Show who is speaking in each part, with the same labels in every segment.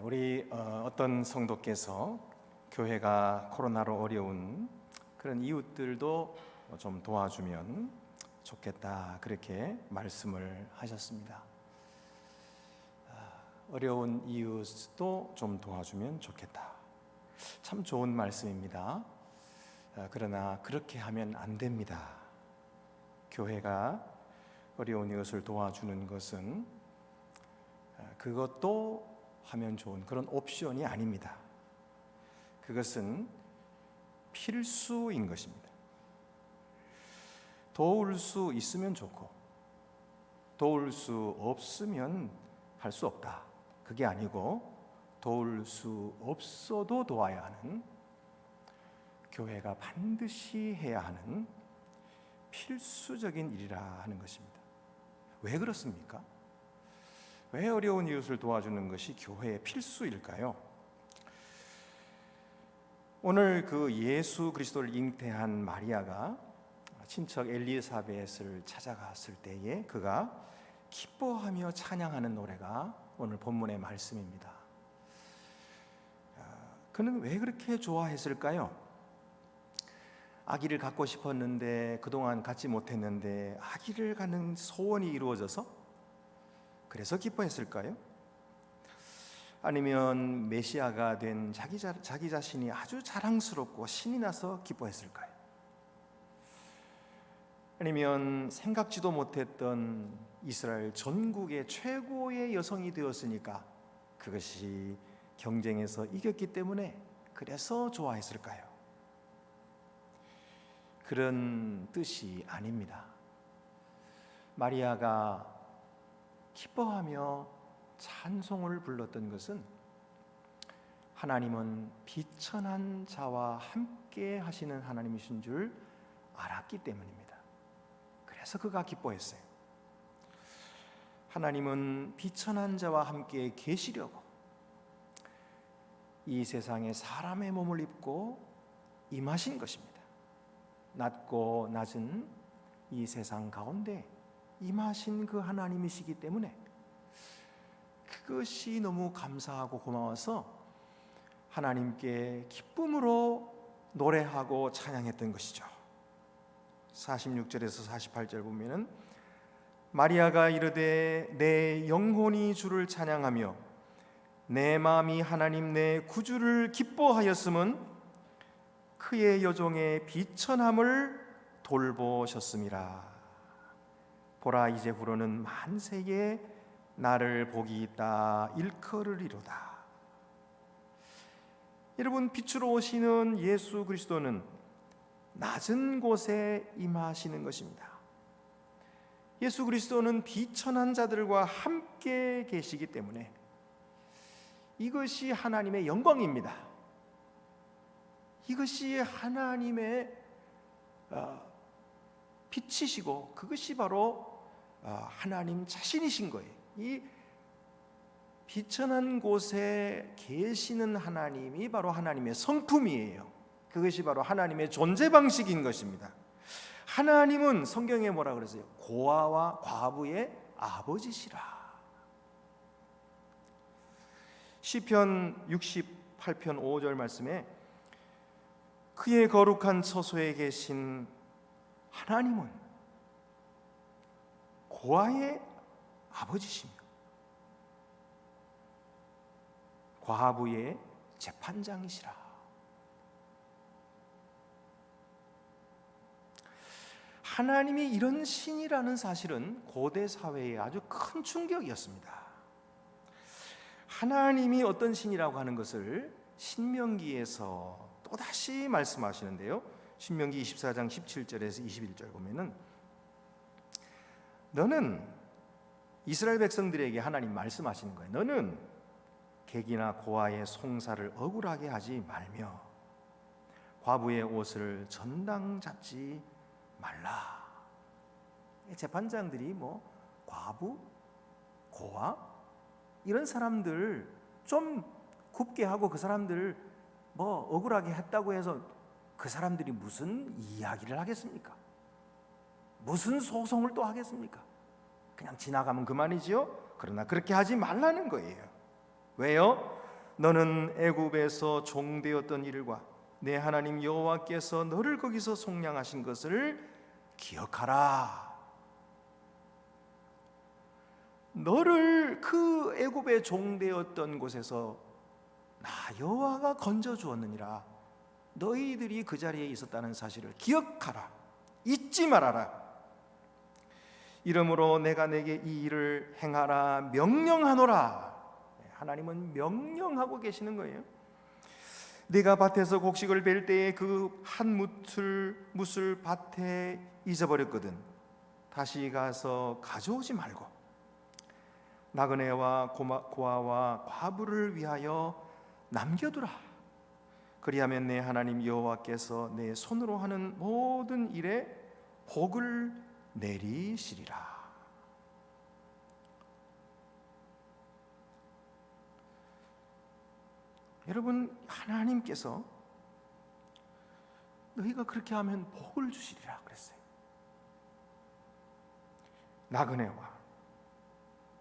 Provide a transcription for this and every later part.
Speaker 1: 우리 어떤 성도께서 교회가 코로나로 어려운 그런 이웃들도 좀 도와주면 좋겠다, 그렇게 말씀을 하셨습니다. 어려운 이웃도 좀 도와주면 좋겠다. 참 좋은 말씀입니다. 그러나 그렇게 하면 안 됩니다. 교회가 어려운 이웃을 도와주는 것은 그것도 하면 좋은 그런 옵션이 아닙니다. 그것은 필수인 것입니다. 도울 수 있으면 좋고 도울 수 없으면 할 수 없다, 그게 아니고 도울 수 없어도 도와야 하는, 교회가 반드시 해야 하는 필수적인 일이라 하는 것입니다. 왜 그렇습니까? 왜 어려운 이웃을 도와주는 것이 교회의 필수일까요? 오늘 그 예수 그리스도를 잉태한 마리아가 친척 엘리사벳을 찾아갔을 때에 그가 기뻐하며 찬양하는 노래가 오늘 본문의 말씀입니다. 그는 왜 그렇게 좋아했을까요? 아기를 갖고 싶었는데 그동안 갖지 못했는데 아기를 갖는 소원이 이루어져서 그래서 기뻐했을까요? 아니면 메시아가 된 자기 자신이 아주 자랑스럽고 신이 나서 기뻐했을까요? 아니면 생각지도 못했던 이스라엘 전국의 최고의 여성이 되었으니까 그것이 경쟁에서 이겼기 때문에 그래서 좋아했을까요? 그런 뜻이 아닙니다. 마리아가 기뻐하며 찬송을 불렀던 것은 하나님은 비천한 자와 함께 하시는 하나님이신 줄 알았기 때문입니다. 그래서 그가 기뻐했어요. 하나님은 비천한 자와 함께 계시려고 이 세상에 사람의 몸을 입고 임하신 것입니다. 낮고 낮은 이 세상 가운데 임하신 그 하나님이시기 때문에 그것이 너무 감사하고 고마워서 하나님께 기쁨으로 노래하고 찬양했던 것이죠. 46절에서 48절 보면은 마리아가 이르되 내 영혼이 주를 찬양하며 내 마음이 하나님 내 구주를 기뻐하였음은 그의 여종의 비천함을 돌보셨음이라. 보라 이제 후로는 만세에 나를 복이 있다 일컬으리로다. 여러분, 빛으로 오시는 예수 그리스도는 낮은 곳에 임하시는 것입니다. 예수 그리스도는 비천한 자들과 함께 계시기 때문에 이것이 하나님의 영광입니다. 이것이 하나님의 빛이시고 그것이 바로 하나님 자신이신 거예요. 이 비천한 곳에 계시는 하나님이 바로 하나님의 성품이에요. 그것이 바로 하나님의 존재 방식인 것입니다. 하나님은 성경에 뭐라 그랬어요? 고아와 과부의 아버지시라. 시편 68편 5절 말씀에 그의 거룩한 처소에 계신 하나님은 고아의 아버지시며 과부의 재판장이시라. 하나님이 이런 신이라는 사실은 고대 사회에 아주 큰 충격이었습니다. 하나님이 어떤 신이라고 하는 것을 신명기에서 또다시 말씀하시는데요. 신명기 24장 17절에서 21절 보면은 너는 이스라엘 백성들에게 하나님 말씀하시는 거예요. 너는 객이나 고아의 송사를 억울하게 하지 말며 과부의 옷을 전당 잡지 말라. 재판장들이 뭐 과부, 고아 이런 사람들 좀 굽게 하고 그 사람들 뭐 억울하게 했다고 해서 그 사람들이 무슨 이야기를 하겠습니까? 무슨 소송을 또 하겠습니까? 그냥 지나가면 그만이지요. 그러나 그렇게 하지 말라는 거예요. 왜요?
Speaker 2: 너는 애굽에서 종되었던 일과 내 하나님 여호와께서 너를 거기서 속량하신 것을 기억하라. 너를 그 애굽의 종되었던 곳에서 나 여호와가 건져 주었느니라. 너희들이 그 자리에 있었다는 사실을 기억하라. 잊지 말아라. 이러므로 내가 내게 이 일을 행하라 명령하노라. 하나님은 명령하고 계시는 거예요. 네가 밭에서 곡식을 벨 때에 그 한 뭇을 밭에 잊어버렸거든. 다시 가서 가져오지 말고 나그네와 고아와 과부를 위하여 남겨두라. 그리하면 내 하나님 여호와께서 내 손으로 하는 모든 일에 복을 내리시리라. 여러분, 하나님께서 너희가 그렇게 하면 복을 주시리라 그랬어요. 나그네와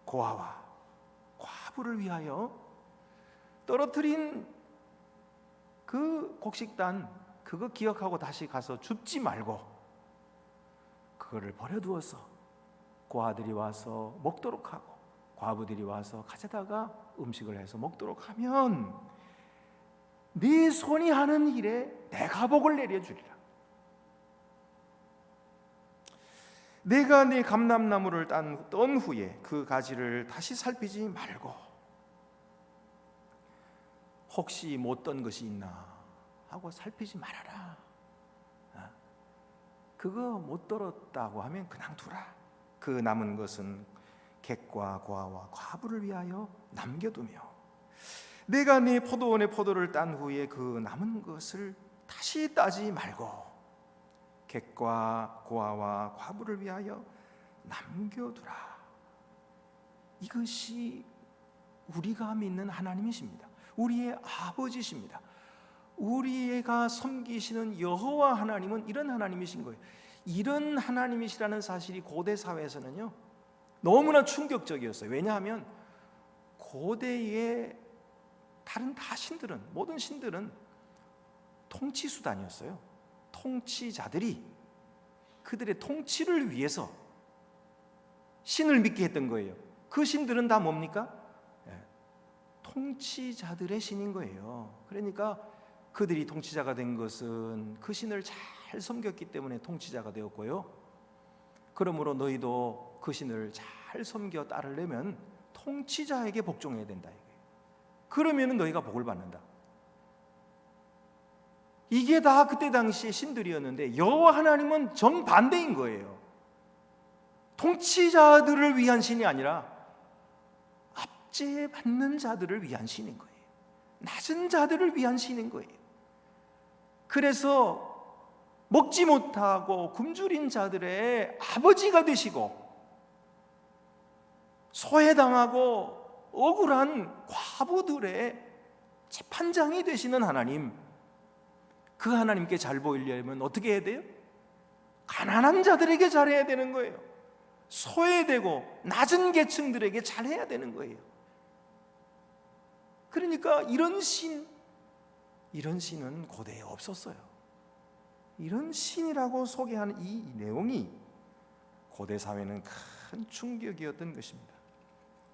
Speaker 2: 고아와 과부를 위하여 떨어뜨린 그 곡식단, 그거 기억하고 다시 가서 줍지 말고 그거를 버려두어서 고아들이 와서 먹도록 하고 과부들이 와서 가져다가 음식을 해서 먹도록 하면 네 손이 하는 일에 내가 복을 내려주리라. 내가 네 감람나무를 딴 후에 그 가지를 다시 살피지 말고 혹시 못 떤 것이 있나 하고 살피지 말아라. 그거 못 떨었다고 하면 그냥 두라. 그 남은 것은 객과 고아와 과부를 위하여 남겨두며 내가 네 포도원의 포도를 딴 후에 그 남은 것을 다시 따지 말고 객과 고아와 과부를 위하여 남겨두라. 이것이 우리가 믿는 하나님이십니다. 우리의 아버지십니다. 우리가 섬기시는 여호와 하나님은 이런 하나님이신 거예요. 이런 하나님이시라는 사실이 고대 사회에서는요 너무나 충격적이었어요. 왜냐하면 고대의 다른 다 신들은, 모든 신들은 통치 수단이었어요. 통치자들이 그들의 통치를 위해서 신을 믿게 했던 거예요. 그 신들은 다 뭡니까? 통치자들의 신인 거예요. 그러니까 그들이 통치자가 된 것은 그 신을 잘 섬겼기 때문에 통치자가 되었고요. 그러므로 너희도 그 신을 잘 섬겨 따르려면 통치자에게 복종해야 된다. 그러면 너희가 복을 받는다. 이게 다 그때 당시의 신들이었는데 여호와 하나님은 정반대인 거예요. 통치자들을 위한 신이 아니라 압제받는 자들을 위한 신인 거예요. 낮은 자들을 위한 신인 거예요. 그래서 먹지 못하고 굶주린 자들의 아버지가 되시고 소외당하고 억울한 과부들의 재판장이 되시는 하나님, 그 하나님께 잘 보이려면 어떻게 해야 돼요? 가난한 자들에게 잘해야 되는 거예요. 소외되고 낮은 계층들에게 잘해야 되는 거예요. 그러니까 이런 신은 고대에 없었어요. 이런 신이라고 소개하는 이 내용이 고대 사회는 큰 충격이었던 것입니다.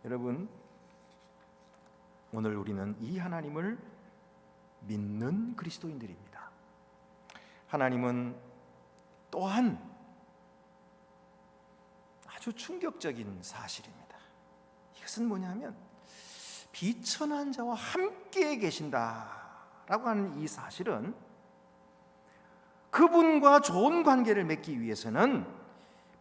Speaker 2: 여러분, 오늘 우리는 이 하나님을 믿는 그리스도인들입니다. 하나님은 또한 아주 충격적인 사실입니다. 이것은 뭐냐면 비천한 자와 함께 계신다라고 하는 이 사실은 그분과 좋은 관계를 맺기 위해서는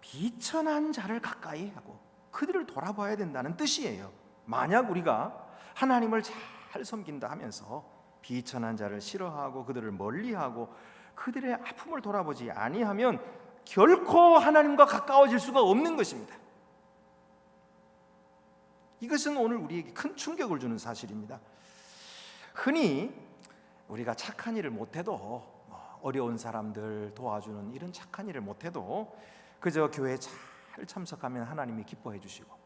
Speaker 2: 비천한 자를 가까이 하고 그들을 돌아봐야 된다는 뜻이에요. 만약 우리가 하나님을 잘 섬긴다 하면서 비천한 자를 싫어하고 그들을 멀리하고 그들의 아픔을 돌아보지 아니하면 결코 하나님과 가까워질 수가 없는 것입니다. 이것은 오늘 우리에게 큰 충격을 주는 사실입니다. 흔히 우리가 착한 일을 못해도, 어려운 사람들 도와주는 이런 착한 일을 못해도 그저 교회에 잘 참석하면 하나님이 기뻐해 주시고,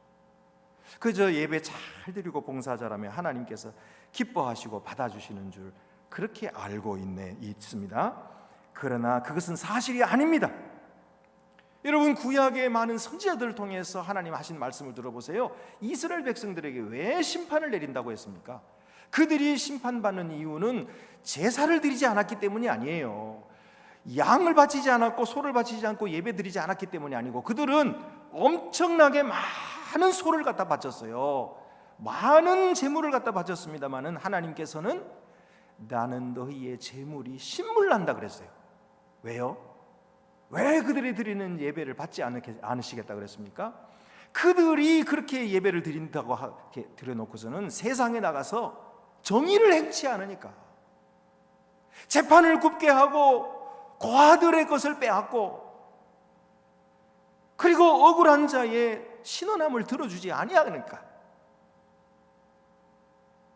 Speaker 2: 그저 예배 잘 드리고 봉사 잘하면 하나님께서 기뻐하시고 받아주시는 줄 그렇게 알고 있습니다. 그러나 그것은 사실이 아닙니다. 여러분, 구약의 많은 선지자들을 통해서 하나님 하신 말씀을 들어보세요. 이스라엘 백성들에게 왜 심판을 내린다고 했습니까? 그들이 심판받는 이유는 제사를 드리지 않았기 때문이 아니에요. 양을 바치지 않았고 소를 바치지 않고 예배 드리지 않았기 때문이 아니고, 그들은 엄청나게 많은 소를 갖다 바쳤어요. 많은 재물을 갖다 바쳤습니다마는 하나님께서는 나는 너희의 재물이 신물난다 그랬어요. 왜요? 왜 그들이 드리는 예배를 받지 않으시겠다 그랬습니까? 그들이 그렇게 예배를 드린다고 드려놓고서는 세상에 나가서 정의를 행치 않으니까, 재판을 굽게 하고 고아들의 것을 빼앗고, 그리고 억울한 자의 신원함을 들어주지 아니하니까,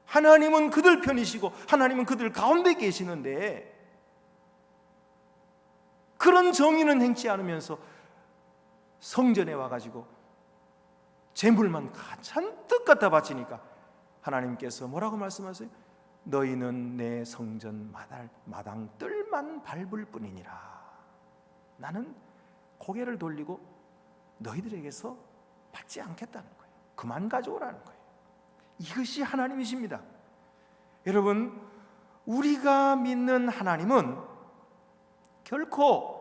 Speaker 2: 하나님은 그들 편이시고 하나님은 그들 가운데 계시는데 그런 정의는 행치 않으면서 성전에 와가지고 재물만 잔뜩 갖다 바치니까 하나님께서 뭐라고 말씀하세요? 너희는 내 성전 마당 뜰만 밟을 뿐이니라. 나는 고개를 돌리고 너희들에게서 받지 않겠다는 거예요. 그만 가져오라는 거예요. 이것이 하나님이십니다. 여러분, 우리가 믿는 하나님은 결코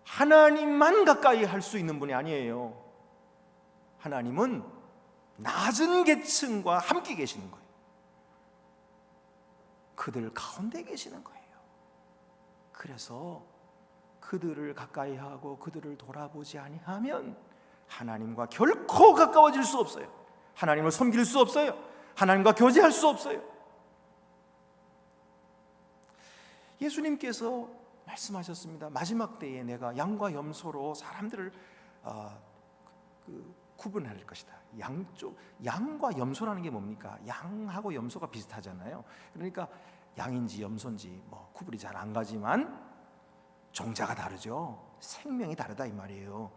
Speaker 2: 하나님만 가까이 할 수 있는 분이 아니에요. 하나님은 낮은 계층과 함께 계시는 거예요. 그들 가운데 계시는 거예요. 그래서 그들을 가까이 하고 그들을 돌아보지 아니하면 하나님과 결코 가까워질 수 없어요. 하나님을 섬길 수 없어요. 하나님과 교제할 수 없어요. 예수님께서 말씀하셨습니다. 마지막 때에 내가 양과 염소로 사람들을 구분할 것이다. 양과 염소라는 게 뭡니까? 양하고 염소가 비슷하잖아요. 그러니까 양인지 염소인지 구분이 잘 안 가지만 종자가 다르죠. 생명이 다르다 이 말이에요.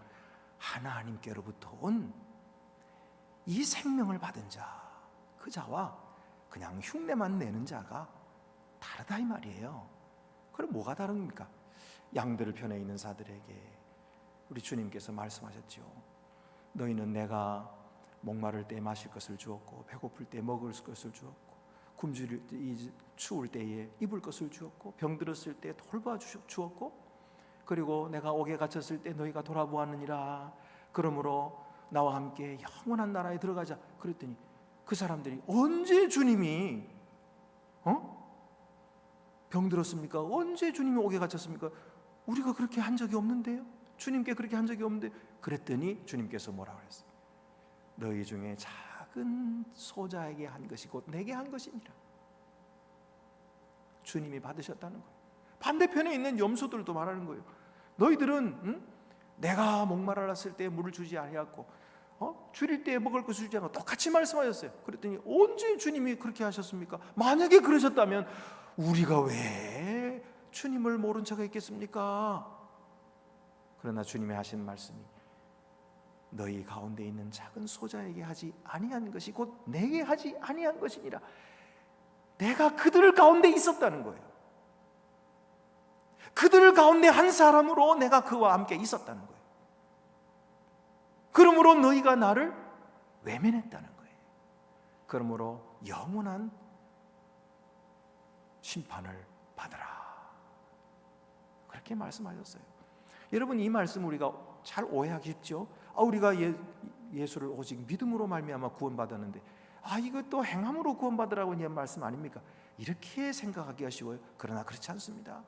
Speaker 2: 하나님께로부터 온 이 생명을 받은 자, 그 자와 그냥 흉내만 내는 자가 다르다 이 말이에요. 그럼 뭐가 다릅니까? 양들을 편에 있는 자들에게 우리 주님께서 말씀하셨죠. 너희는 내가 목마를 때 마실 것을 주었고 배고플 때 먹을 것을 주었고 추울 때에 입을 것을 주었고 병들었을 때 돌봐 주었고 그리고 내가 옥에 갇혔을 때 너희가 돌아보았느니라. 그러므로 나와 함께 영원한 나라에 들어가자. 그랬더니 그 사람들이 언제 주님이 병들었습니까? 언제 주님이 옥에 갇혔습니까? 우리가 그렇게 한 적이 없는데요. 주님께 그렇게 한 적이 없는데. 그랬더니 주님께서 뭐라고 그랬어요? 너희 중에 작은 소자에게 한 것이 곧 내게 한 것이니라. 주님이 받으셨다는 거예요. 반대편에 있는 염소들도 말하는 거예요. 너희들은 내가 목마르렀을 때 물을 주지 아니하고 줄일 때 먹을 것을 주지 않고 똑같이 말씀하셨어요. 그랬더니 언제 주님이 그렇게 하셨습니까? 만약에 그러셨다면 우리가 왜 주님을 모른 척 했겠습니까? 그러나 주님이 하신 말씀이 너희 가운데 있는 작은 소자에게 하지 아니한 것이 곧 내게 하지 아니한 것이니라. 내가 그들 가운데 있었다는 거예요. 그들 가운데 한 사람으로 내가 그와 함께 있었다는 거예요. 그러므로 너희가 나를 외면했다는 거예요. 그러므로 영원한 심판을 받으라. 그렇게 말씀하셨어요. 여러분, 이 말씀 우리가 잘 오해하기 쉽죠. 우리가 예수를 오직 믿음으로 말미암아 구원받았는데 이것도 행함으로 구원받으라고 하는 말씀 아닙니까? 이렇게 생각하기가 쉬워요. 그러나 그렇지 않습니다.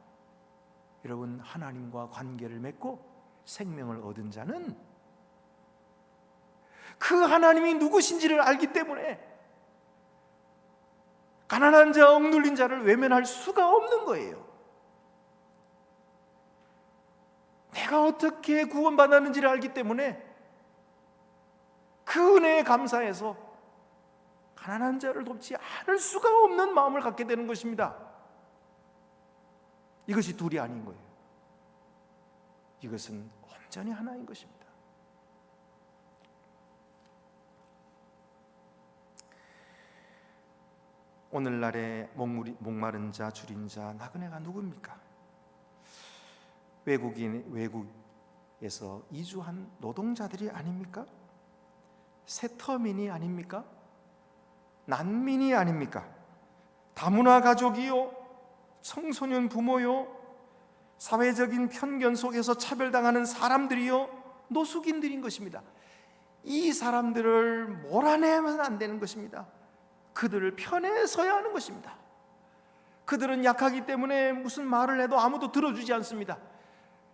Speaker 2: 여러분, 하나님과 관계를 맺고 생명을 얻은 자는 그 하나님이 누구신지를 알기 때문에 가난한 자, 억눌린 자를 외면할 수가 없는 거예요. 내가 어떻게 구원받았는지를 알기 때문에 그 은혜에 감사해서 가난한 자를 돕지 않을 수가 없는 마음을 갖게 되는 것입니다. 이것이 둘이 아닌 거예요. 이것은 온전히 하나인 것입니다. 오늘날의 목마른 자, 줄인 자, 나그네가 누굽니까? 외국에서 이주한 노동자들이 아닙니까? 세터민이 아닙니까? 난민이 아닙니까? 다문화 가족이요, 청소년 부모요, 사회적인 편견 속에서 차별당하는 사람들이요, 노숙인들인 것입니다. 이 사람들을 몰아내면 안 되는 것입니다. 그들을 편에 서야 하는 것입니다. 그들은 약하기 때문에 무슨 말을 해도 아무도 들어주지 않습니다.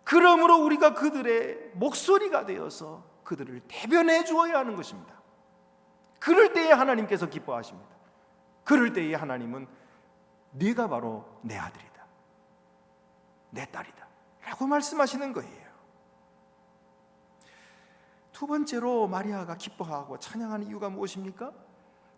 Speaker 2: 그러므로 우리가 그들의 목소리가 되어서 그들을 대변해 주어야 하는 것입니다. 그럴 때에 하나님께서 기뻐하십니다. 그럴 때에 하나님은 네가 바로 내 아들이다, 내 딸이다 라고 말씀하시는 거예요. 두 번째로 마리아가 기뻐하고 찬양하는 이유가 무엇입니까?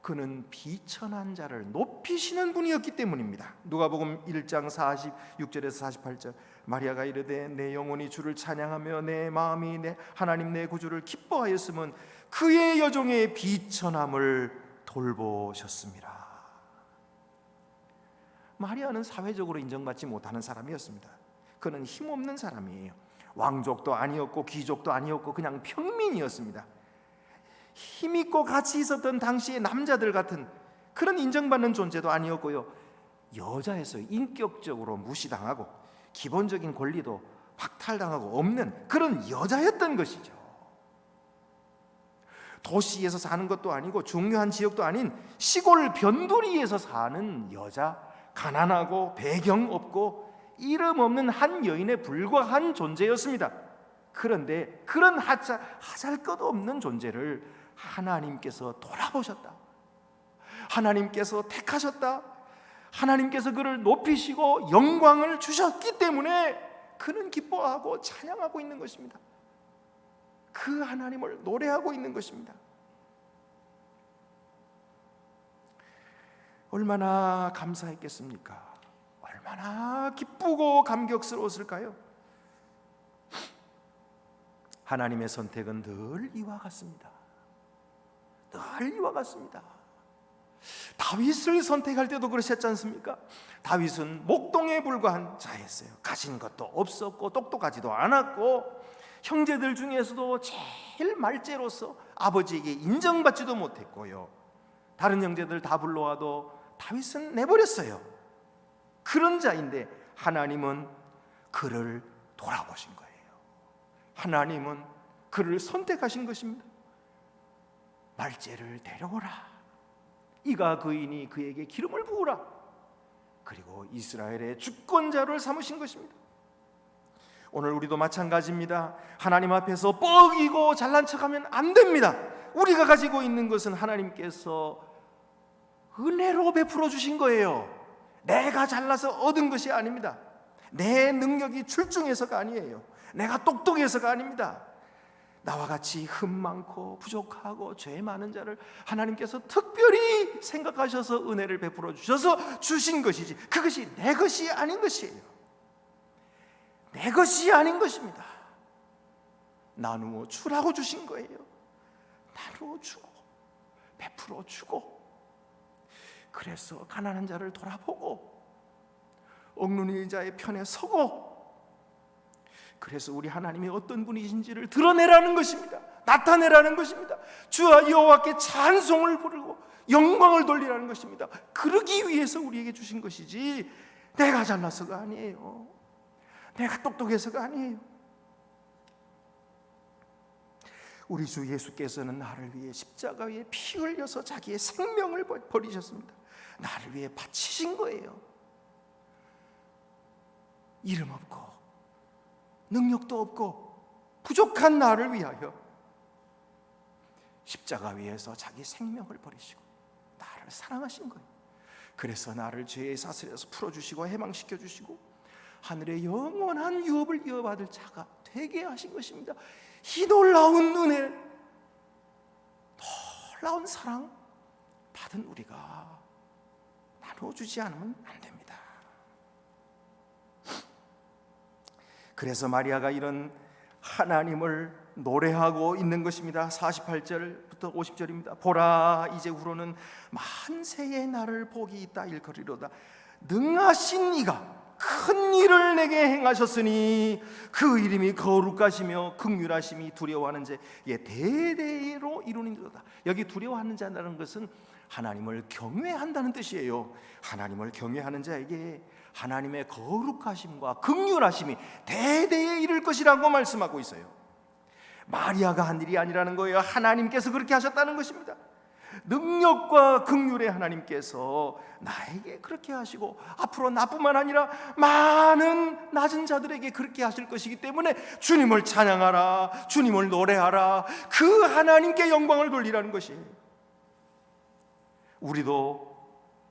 Speaker 2: 그는 비천한 자를 높이시는 분이었기 때문입니다. 누가복음 1장 46절에서 48절, 마리아가 이르되 내 영혼이 주를 찬양하며 내 마음이 내 하나님 내 구주를 기뻐하였으면 그의 여종의 비천함을 돌보셨습니다. 마리아는 사회적으로 인정받지 못하는 사람이었습니다. 그는 힘없는 사람이에요. 왕족도 아니었고 귀족도 아니었고 그냥 평민이었습니다. 힘있고 가치 있었던 당시의 남자들 같은 그런 인정받는 존재도 아니었고요, 여자에서 인격적으로 무시당하고 기본적인 권리도 박탈당하고 없는 그런 여자였던 것이죠. 도시에서 사는 것도 아니고 중요한 지역도 아닌 시골 변두리에서 사는 여자, 가난하고 배경 없고 이름 없는 한 여인에 불과한 존재였습니다. 그런데 그런 하잘것없는 존재를 하나님께서 돌아보셨다, 하나님께서 택하셨다, 하나님께서 그를 높이시고 영광을 주셨기 때문에 그는 기뻐하고 찬양하고 있는 것입니다. 그 하나님을 노래하고 있는 것입니다. 얼마나 감사했겠습니까? 얼마나 기쁘고 감격스러웠을까요? 하나님의 선택은 늘 이와 같습니다. 늘 이와 같습니다. 다윗을 선택할 때도 그러셨지 않습니까? 다윗은 목동에 불과한 자였어요. 가진 것도 없었고 똑똑하지도 않았고 형제들 중에서도 제일 말째로서 아버지에게 인정받지도 못했고요, 다른 형제들 다 불러와도 다윗은 내버렸어요. 그런 자인데 하나님은 그를 돌아보신 거예요. 하나님은 그를 선택하신 것입니다. 말째를 데려오라, 이가 그이니 그에게 기름을 부으라, 그리고 이스라엘의 주권자를 삼으신 것입니다. 오늘 우리도 마찬가지입니다. 하나님 앞에서 뻐기고 잘난 척하면 안 됩니다. 우리가 가지고 있는 것은 하나님께서 은혜로 베풀어 주신 거예요. 내가 잘나서 얻은 것이 아닙니다. 내 능력이 출중해서가 아니에요. 내가 똑똑해서가 아닙니다. 나와 같이 흠 많고 부족하고 죄 많은 자를 하나님께서 특별히 생각하셔서 은혜를 베풀어 주셔서 주신 것이지, 그것이 내 것이 아닌 것이에요. 내 것이 아닌 것입니다. 나누어 주라고 주신 거예요. 나누어 주고 베풀어 주고, 그래서 가난한 자를 돌아보고 억눌린 자의 편에 서고, 그래서 우리 하나님이 어떤 분이신지를 드러내라는 것입니다. 나타내라는 것입니다. 주와 여호와께 찬송을 부르고 영광을 돌리라는 것입니다. 그러기 위해서 우리에게 주신 것이지 내가 잘나서가 아니에요. 내가 똑똑해서가 아니에요. 우리 주 예수께서는 나를 위해 십자가 위에 피 흘려서 자기의 생명을 버리셨습니다. 나를 위해 바치신 거예요. 이름 없고 능력도 없고 부족한 나를 위하여 십자가 위에서 자기 생명을 버리시고 나를 사랑하신 거예요. 그래서 나를 죄의 사슬에서 풀어주시고 해방시켜주시고 하늘의 영원한 유업을 이어받을 자가 되게 하신 것입니다. 이 놀라운 은혜, 놀라운 사랑 받은 우리가 나눠주지 않으면 안 됩니다. 그래서 마리아가 이런 하나님을 노래하고 있는 것입니다. 48절부터 50절입니다. 보라, 이제후로는 만세의 날을 복이 있다 일거리로다. 능하신 이가 큰 일을 내게 행하셨으니 그 이름이 거룩하시며 긍휼하심이 두려워하는 자의 대대로 이루니로다. 여기 두려워하는 자라는 것은 하나님을 경외한다는 뜻이에요. 하나님을 경외하는 자에게 하나님의 거룩하심과 긍휼하심이 대대에 이를 것이라고 말씀하고 있어요. 마리아가 한 일이 아니라는 거예요. 하나님께서 그렇게 하셨다는 것입니다. 능력과 긍휼의 하나님께서 나에게 그렇게 하시고 앞으로 나뿐만 아니라 많은 낮은 자들에게 그렇게 하실 것이기 때문에 주님을 찬양하라, 주님을 노래하라, 그 하나님께 영광을 돌리라는 것이에요. 우리도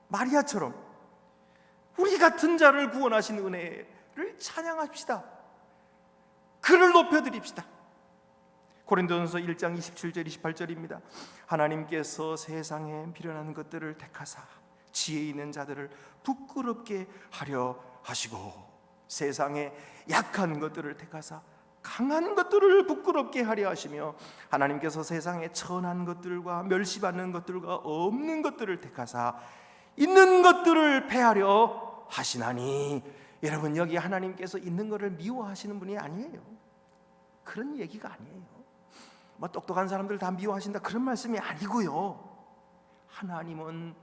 Speaker 2: 마리아처럼 우리 같은 자를 구원하신 은혜를 찬양합시다. 그를 높여드립시다. 고린도전서 1장 27절 28절입니다. 하나님께서 세상에 미련한 것들을 택하사 지혜 있는 자들을 부끄럽게 하려 하시고 세상에 약한 것들을 택하사 강한 것들을 부끄럽게 하려 하시며 하나님께서 세상에 천한 것들과 멸시받는 것들과 없는 것들을 택하사 있는 것들을 패하려 하시나니. 여러분, 여기 하나님께서 있는 것을 미워하시는 분이 아니에요. 그런 얘기가 아니에요. 뭐 똑똑한 사람들 다 미워하신다 그런 말씀이 아니고요. 하나님은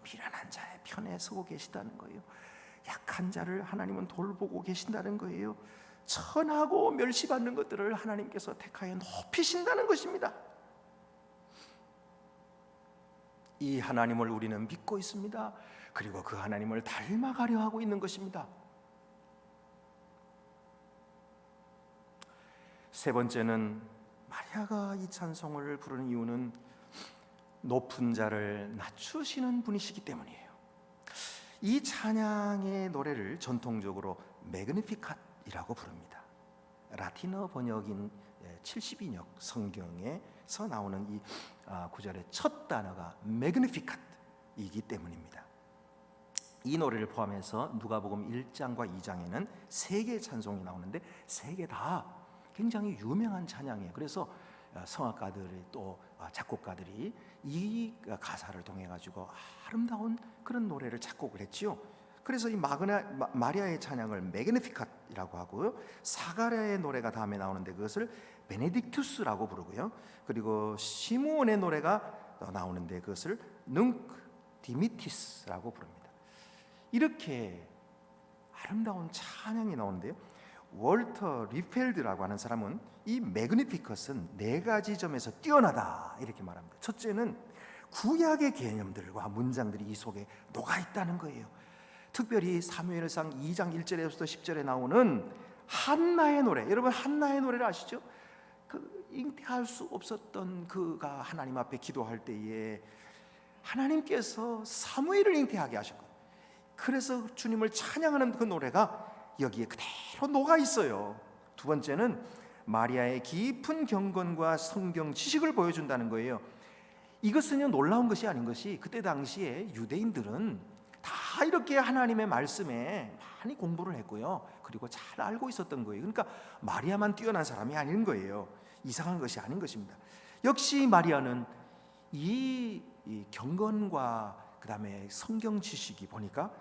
Speaker 2: 미련한 자의 편에 서고 계시다는 거예요. 약한 자를 하나님은 돌보고 계신다는 거예요. 천하고 멸시받는 것들을 하나님께서 택하여 높이신다는 것입니다. 이 하나님을 우리는 믿고 있습니다. 그리고 그 하나님을 닮아가려 하고 있는 것입니다. 세 번째는 마리아가 이 찬송을 부르는 이유는 높은 자를 낮추시는 분이시기 때문이에요. 이 찬양의 노래를 전통적으로 매그니피캇이라고 부릅니다. 라틴어 번역인 72역 성경에서 나오는 이 구절의 첫 단어가 매그니피캇이기 때문입니다. 이 노래를 포함해서 누가복음 1장과 2장에는 세 개의 찬송이 나오는데 세 개 다 굉장히 유명한 찬양이에요. 그래서 성악가들이 또 작곡가들이 이 가사를 통해 가지고 아름다운 그런 노래를 작곡을 했지요. 그래서 이 마리아의 찬양을 매그니피캇이라고 하고요. 사가랴의 노래가 다음에 나오는데 그것을 베네딕투스라고 부르고요. 그리고 시므온의 노래가 나오는데 그것을 눅 디미티스라고 부릅니다. 이렇게 아름다운 찬양이 나오는데요. 월터 리펠드라고 하는 사람은 이 매그니피컷은 네 가지 점에서 뛰어나다 이렇게 말합니다. 첫째는 구약의 개념들과 문장들이 이 속에 녹아 있다는 거예요. 특별히 사무엘상 2장 1절에서 10절에 나오는 한나의 노래, 여러분 한나의 노래를 아시죠? 그 잉태할 수 없었던 그가 하나님 앞에 기도할 때에 하나님께서 사무엘을 잉태하게 하셨고, 그래서 주님을 찬양하는 그 노래가 여기에 그대로 녹아 있어요. 두 번째는 마리아의 깊은 경건과 성경 지식을 보여준다는 거예요. 이것은요 놀라운 것이 아닌 것이 그때 당시에 유대인들은 다 이렇게 하나님의 말씀에 많이 공부를 했고요. 그리고 잘 알고 있었던 거예요. 그러니까 마리아만 뛰어난 사람이 아닌 거예요. 이상한 것이 아닌 것입니다. 역시 마리아는 이 경건과 그 다음에 성경 지식이 보니까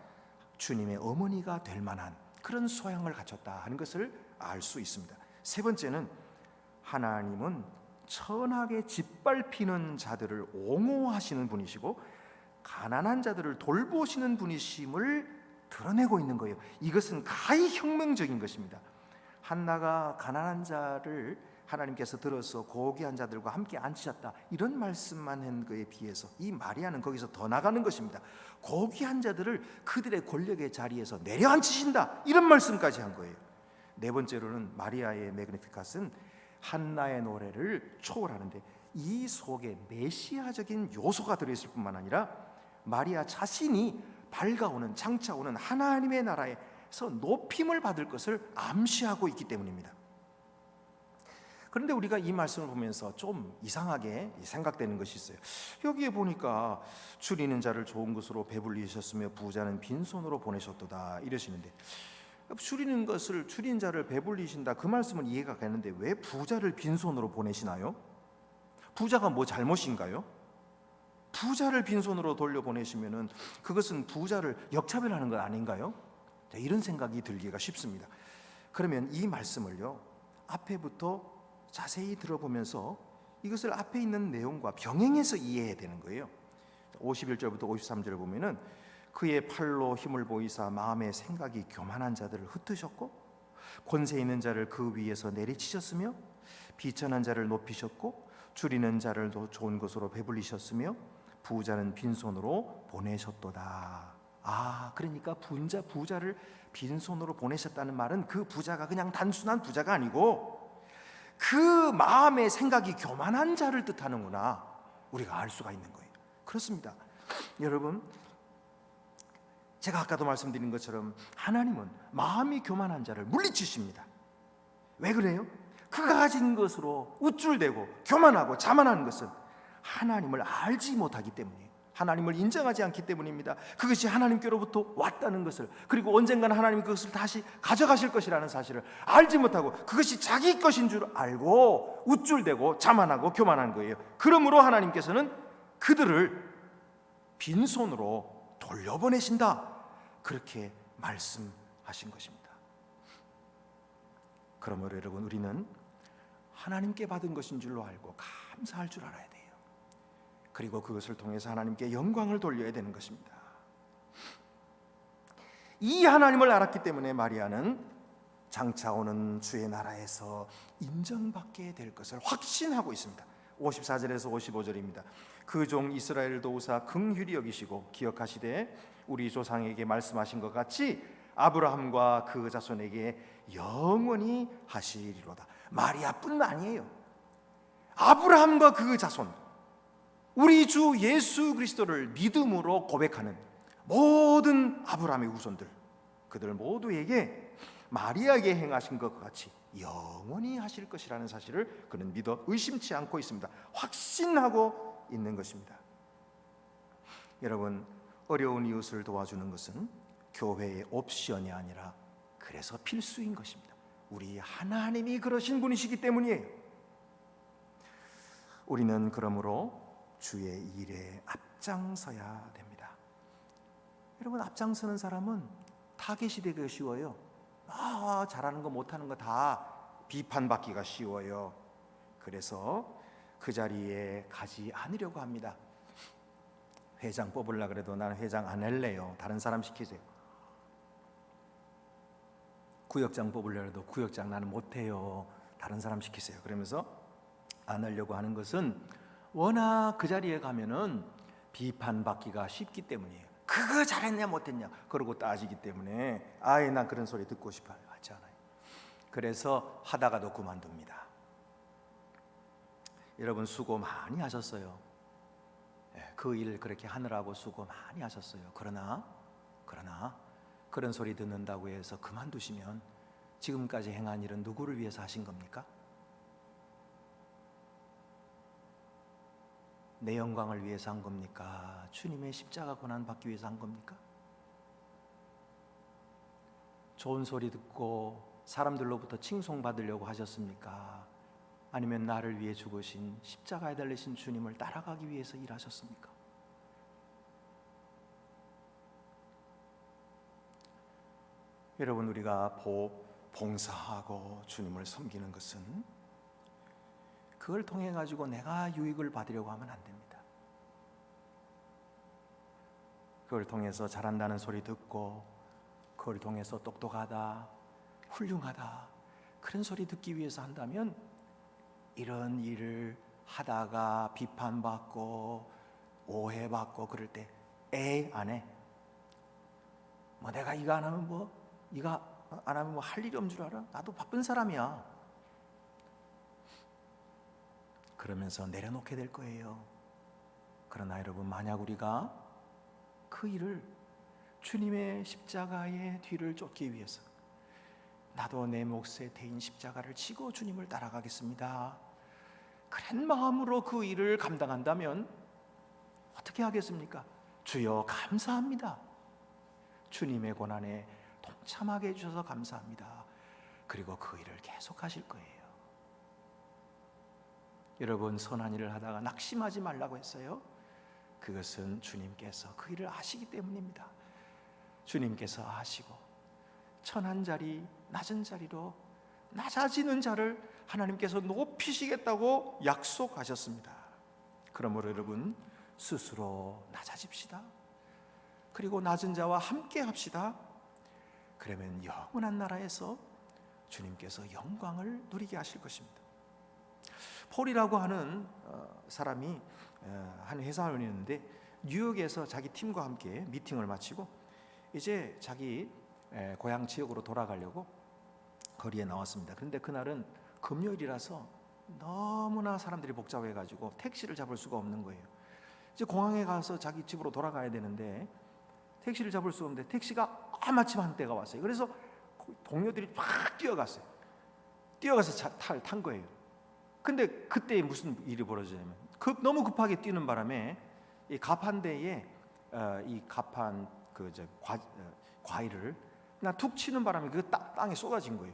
Speaker 2: 주님의 어머니가 될 만한 그런 소양을 갖췄다 하는 것을 알 수 있습니다. 세 번째는 하나님은 천하게 짓밟히는 자들을 옹호하시는 분이시고 가난한 자들을 돌보시는 분이심을 드러내고 있는 거예요. 이것은 가히 혁명적인 것입니다. 한나가 가난한 자를 하나님께서 들어서 고귀한 자들과 함께 앉히셨다 이런 말씀만 한 것에 비해서 이 마리아는 거기서 더 나가는 것입니다. 고귀한 자들을 그들의 권력의 자리에서 내려앉히신다 이런 말씀까지 한 거예요. 네 번째로는 마리아의 매그니피캇은 한나의 노래를 초월하는데 이 속에 메시아적인 요소가 들어있을 뿐만 아니라 마리아 자신이 밝아오는 장차오는 하나님의 나라에서 높임을 받을 것을 암시하고 있기 때문입니다. 그런데 우리가 이 말씀을 보면서 좀 이상하게 생각되는 것이 있어요. 여기에 보니까 줄이는 자를 좋은 것으로 배불리셨으며 부자는 빈손으로 보내셨도다 이러시는데 줄이는 것을 줄인 자를 배불리신다 그 말씀은 이해가 가는데 왜 부자를 빈손으로 보내시나요? 부자가 뭐 잘못인가요? 부자를 빈손으로 돌려보내시면은 그것은 부자를 역차별하는 것 아닌가요? 이런 생각이 들기가 쉽습니다. 그러면 이 말씀을요 앞에부터 자세히 들어보면서 이것을 앞에 있는 내용과 병행해서 이해해야 되는 거예요. 51절부터 53절을 보면은 그의 팔로 힘을 보이사 마음의 생각이 교만한 자들을 흩으셨고 권세 있는 자를 그 위에서 내리치셨으며 비천한 자를 높이셨고 줄이는 자를 더 좋은 것으로 배불리셨으며 부자는 빈손으로 보내셨도다. 그러니까 부자를 빈손으로 보내셨다는 말은 그 부자가 그냥 단순한 부자가 아니고 그 마음의 생각이 교만한 자를 뜻하는구나 우리가 알 수가 있는 거예요. 그렇습니다. 여러분, 제가 아까도 말씀드린 것처럼 하나님은 마음이 교만한 자를 물리치십니다. 왜 그래요? 그가 가진 것으로 우쭐대고 교만하고 자만하는 것은 하나님을 알지 못하기 때문이에요. 하나님을 인정하지 않기 때문입니다. 그것이 하나님께로부터 왔다는 것을, 그리고 언젠가는 하나님이 그것을 다시 가져가실 것이라는 사실을 알지 못하고 그것이 자기 것인 줄 알고 우쭐대고 자만하고 교만한 거예요. 그러므로 하나님께서는 그들을 빈손으로 돌려보내신다 그렇게 말씀하신 것입니다. 그러므로 여러분, 우리는 하나님께 받은 것인 줄로 알고 감사할 줄 알아야 돼요. 그리고 그것을 통해서 하나님께 영광을 돌려야 되는 것입니다. 이 하나님을 알았기 때문에 마리아는 장차 오는 주의 나라에서 인정받게 될 것을 확신하고 있습니다. 54절에서 55절입니다. 그 종 이스라엘을 도우사 긍휼히 여기시고 기억하시되 우리 조상에게 말씀하신 것 같이 아브라함과 그 자손에게 영원히 하시리로다. 마리아뿐 아니에요. 아브라함과 그 자손, 우리 주 예수 그리스도를 믿음으로 고백하는 모든 아브라함의 후손들, 그들 모두에게 마리아에게 행하신 것 같이 영원히 하실 것이라는 사실을 그는 믿어 의심치 않고 있습니다. 확신하고 있는 것입니다. 여러분, 어려운 이웃을 도와주는 것은 교회의 옵션이 아니라 그래서 필수인 것입니다. 우리 하나님이 그러신 분이시기 때문이에요. 우리는 그러므로 주의 일에 앞장서야 됩니다. 여러분, 앞장서는 사람은 타겟이 되기가 쉬워요. 잘하는 거 못하는 거 다 비판받기가 쉬워요. 그래서 그 자리에 가지 않으려고 합니다. 회장 뽑으려고 그래도 나는 회장 안 할래요. 다른 사람 시키세요. 구역장 뽑으려고 해도 구역장 나는 못해요. 다른 사람 시키세요. 그러면서 안 하려고 하는 것은 워낙 그 자리에 가면은 비판받기가 쉽기 때문이에요. 그거 잘했냐 못했냐 그러고 따지기 때문에 난 그런 소리 듣고 싶어 하지 않아요. 그래서 하다가도 그만둡니다. 여러분, 수고 많이 하셨어요. 그 일 그렇게 하느라고 수고 많이 하셨어요. 그러나 그런 소리 듣는다고 해서 그만두시면 지금까지 행한 일은 누구를 위해서 하신 겁니까? 내 영광을 위해서 한 겁니까? 주님의 십자가 고난 받기 위해서 한 겁니까? 좋은 소리 듣고 사람들로부터 칭송받으려고 하셨습니까? 아니면 나를 위해 죽으신 십자가에 달리신 주님을 따라가기 위해서 일하셨습니까? 여러분, 우리가 봉사하고 주님을 섬기는 것은 그걸 통해 가지고 내가 유익을 받으려고 하면 안 됩니다. 그걸 통해서 잘한다는 소리 듣고, 그걸 통해서 똑똑하다, 훌륭하다 그런 소리 듣기 위해서 한다면 이런 일을 하다가 비판받고 오해받고 그럴 때 안 해. 내가 이거 안 하면 이거 안 하면 할 일이 없는 줄 알아? 나도 바쁜 사람이야. 그러면서 내려놓게 될 거예요. 그러나 여러분, 만약 우리가 그 일을 주님의 십자가의 뒤를 쫓기 위해서 나도 내 몫의 대인 십자가를 지고 주님을 따라가겠습니다, 그런 마음으로 그 일을 감당한다면 어떻게 하겠습니까? 주여 감사합니다. 주님의 고난에 참하게 해주셔서 감사합니다. 그리고 그 일을 계속하실 거예요. 여러분, 선한 일을 하다가 낙심하지 말라고 했어요. 그것은 주님께서 그 일을 아시기 때문입니다. 주님께서 아시고 천한 자리, 낮은 자리로 낮아지는 자를 하나님께서 높이시겠다고 약속하셨습니다. 그러므로 여러분, 스스로 낮아집시다. 그리고 낮은 자와 함께 합시다. 그러면 영원한 나라에서 주님께서 영광을 누리게 하실 것입니다. 폴이라고 하는 사람이 한 회사원이었는데 뉴욕에서 자기 팀과 함께 미팅을 마치고 이제 자기 고향 지역으로 돌아가려고 거리에 나왔습니다. 그런데 그날은 금요일이라서 너무나 사람들이 복잡해가지고 택시를 잡을 수가 없는 거예요. 이제 공항에 가서 자기 집으로 돌아가야 되는데 택시를 잡을 수 없는데 택시가 마침 한때가 왔어요. 그래서 동료들이 막 뛰어갔어요. 뛰어가서 탄 거예요. 근데 그때 무슨 일이 벌어지냐면 너무 급하게 뛰는 바람에 이 가판대에 이 가판 과일을 그냥 툭 치는 바람에 그 땅에 쏟아진 거예요.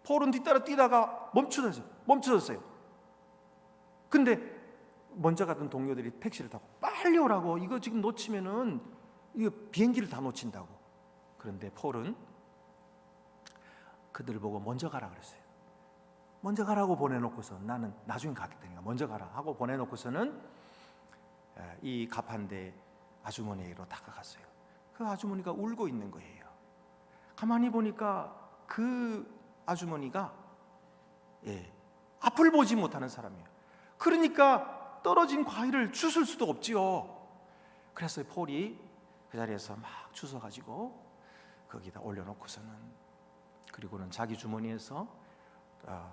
Speaker 2: 폴은 뒤따라 뛰다가 멈춰졌어요. 근데 먼저 갔던 동료들이 택시를 타고 빨리 오라고, 이거 지금 놓치면은 이거 비행기를 다 놓친다고. 그런데 폴은 그들 보고 먼저 가라 그랬어요. 먼저 가라고 보내놓고서 나는 나중에 가겠다니까 먼저 가라 하고 보내놓고서는 이 가판대 아주머니로 다가갔어요. 그 아주머니가 울고 있는 거예요. 가만히 보니까 그 아주머니가 앞을 보지 못하는 사람이에요. 그러니까 떨어진 과일을 주술 수도 없지요. 그래서 폴이 그 자리에서 막 주워가지고 거기다 올려놓고서는, 그리고는 자기 주머니에서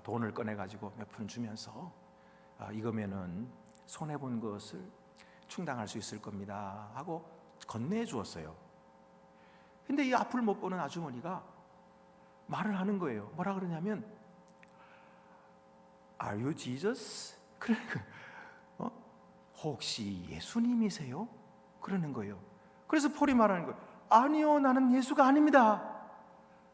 Speaker 2: 돈을 꺼내가지고 몇 푼 주면서 이거면은 손해본 것을 충당할 수 있을 겁니다 하고 건네주었어요. 근데 이 앞을 못 보는 아주머니가 말을 하는 거예요. 뭐라 그러냐면 Are you Jesus? 그러니까 혹시 예수님이세요? 그러는 거예요. 그래서 폴이 말하는 거예요. 아니요, 나는 예수가 아닙니다.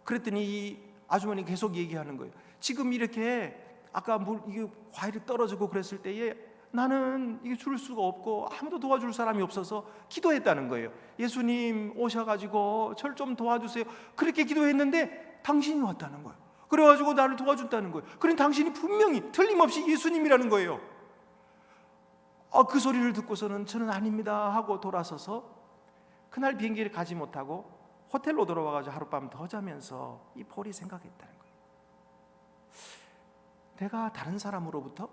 Speaker 2: 그랬더니 이 아주머니 계속 얘기하는 거예요. 지금 이렇게 아까 이게 과일이 떨어지고 그랬을 때에 나는 이게 줄 수가 없고 아무도 도와줄 사람이 없어서 기도했다는 거예요. 예수님 오셔가지고 절 좀 도와주세요. 그렇게 기도했는데 당신이 왔다는 거예요. 그래가지고 나를 도와준다는 거예요. 그럼 당신이 분명히 틀림없이 예수님이라는 거예요. 그 소리를 듣고서는 저는 아닙니다 하고 돌아서서 그날 비행기를 가지 못하고 호텔로 돌아와가지고 하룻밤 더 자면서 이 폴이 생각했다는 거예요. 내가 다른 사람으로부터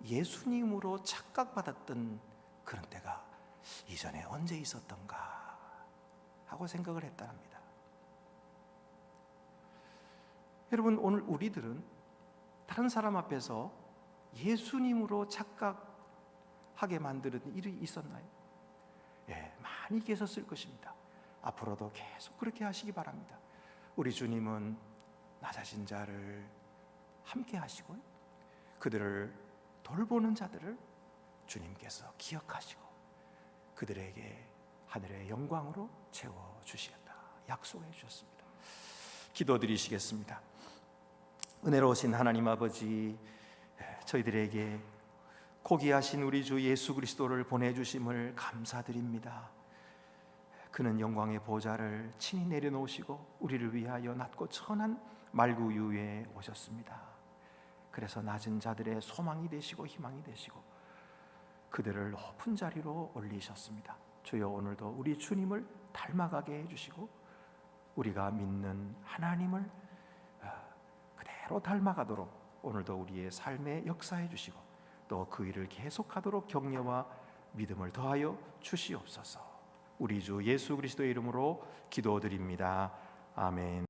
Speaker 2: 예수님으로 착각받았던 그런 때가 이전에 언제 있었던가 하고 생각을 했답니다. 여러분, 오늘 우리들은 다른 사람 앞에서 예수님으로 착각하게 만드는 일이 있었나요? 많이 계셨을 것입니다. 앞으로도 계속 그렇게 하시기 바랍니다. 우리 주님은 낮아진 자를 함께 하시고 그들을 돌보는 자들을 주님께서 기억하시고 그들에게 하늘의 영광으로 채워주시겠다 약속해 주셨습니다. 기도드리시겠습니다. 은혜로우신 하나님 아버지, 저희들에게 고귀하신 우리 주 예수 그리스도를 보내주심을 감사드립니다. 그는 영광의 보좌를 친히 내려놓으시고 우리를 위하여 낮고 천한 말구유에 오셨습니다. 그래서 낮은 자들의 소망이 되시고 희망이 되시고 그들을 높은 자리로 올리셨습니다. 주여, 오늘도 우리 주님을 닮아가게 해주시고 우리가 믿는 하나님을 그대로 닮아가도록 오늘도 우리의 삶에 역사해 주시고 또 그 일을 계속하도록 격려와 믿음을 더하여 주시옵소서. 우리 주 예수 그리스도의 이름으로 기도드립니다. 아멘.